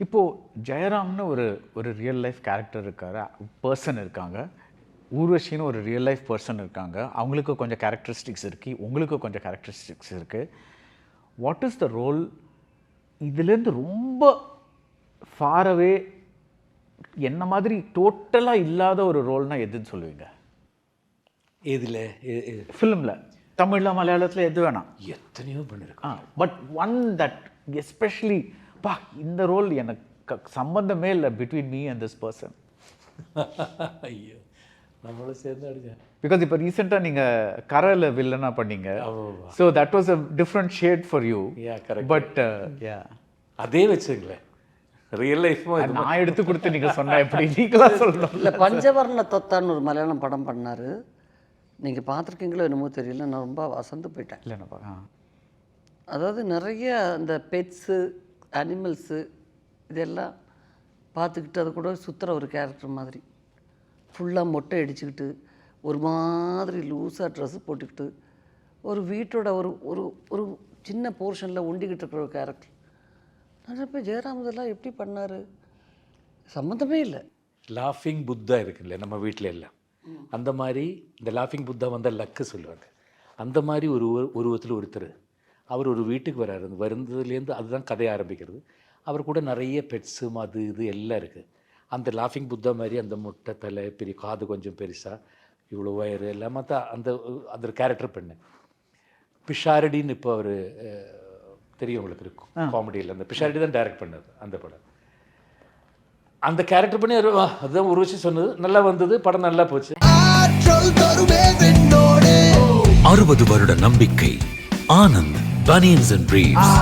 இப்போது ஜெயராம்னு ஒரு real life character இருக்கார், பர்சன் இருக்காங்க. ஊர்வஷின்னு ஒரு ரியல் லைஃப் பர்சன் இருக்காங்க. அவங்களுக்கு கொஞ்சம் கேரக்டரிஸ்டிக்ஸ் இருக்குது, உங்களுக்கு கொஞ்சம் கேரக்டரிஸ்டிக்ஸ் இருக்குது. What is the role? இதுலேருந்து ரொம்ப ஃபாரவே என்ன மாதிரி டோட்டலாக இல்லாத ஒரு ரோல்னால் எதுன்னு சொல்லுவீங்க? எதில்? ஃபிலிமில், தமிழில், மலையாளத்தில் எது வேணாம். எத்தனையோ பண்ணியிருக்கேன். பட் ஒன் தட் எஸ்பெஷலி இந்த ரோல் எனக்கு சம்பந்தமே இல்லை between me and this person. ஐயோ, நம்மளும் சேர்ந்து அடிச்சேன். பிகாஸ் இப்போ ரீசெண்டாக நீங்கள் கரையில் வில்லனா பண்ணீங்க. So that was a different shade for you. But அதே வச்சுங்களேன், ரியல் லைஃப்பும் நான் எடுத்து கொடுத்து நீங்கள் சொன்ன எப்படி நீங்களாக சொல்லணும். இல்லை, பஞ்சவர்ண தொத்தான்னு ஒரு மலையாளம் படம் பண்ணார். நீங்கள் பார்த்துருக்கீங்களோ என்னமோ தெரியல, நான் ரொம்ப வசந்து போயிட்டேன். இல்லைண்ணா, அதாவது நிறைய அந்த பெட்ஸு, அனிமல்ஸு இதெல்லாம் பார்த்துக்கிட்டு அது கூட சுற்றுற ஒரு கேரக்டர் மாதிரி, ஃபுல்லாக மொட்டை அடிச்சுக்கிட்டு ஒரு மாதிரி லூஸாக ட்ரெஸ்ஸு போட்டுக்கிட்டு ஒரு வீட்டோட ஒரு ஒரு ஒரு சின்ன போர்ஷனில் ஒண்டிக்கிட்டு இருக்கிற ஒரு கேரக்டர். நான் இப்போ ஜெயராம் இதெல்லாம் எப்படி பண்ணார்? சம்மந்தமே இல்லை. லாஃபிங் புத்தா இருக்குல்ல நம்ம வீட்டில் எல்லாம், அந்த மாதிரி இந்த லாஃபிங் புத்தா வந்தால் லக்கு சொல்லுவாங்க. அந்த மாதிரி ஒரு உருவத்தில் ஒருத்தர் அவர் ஒரு வீட்டுக்கு வராரு. வருந்ததுலேருந்து அதுதான் கதையை ஆரம்பிக்கிறது. அவர் கூட நிறைய பெட்ஸு அது இது எல்லாம் இருக்குது. அந்த லாஃபிங் புத்தா மாதிரி அந்த முட்டை தலை, பெரிய காது கொஞ்சம் பெருசாக, இவ்வளோ வயறு எல்லாமே தான் அந்த கேரக்டர் பண்ணேன். பிஷாரடின்னு இப்போ அவர் தெரியும் உங்களுக்கு, இருக்கும் காமெடியில். அந்த பிஷாரடி தான் டைரக்ட் பண்ணது அந்த படம். அந்த கேரக்டர் பண்ணி அதுதான் உருவச்சி சொன்னது, நல்லா வந்தது, படம் நல்லா போச்சு. 60 வருட நம்பிக்கை. Anand banians and briefs.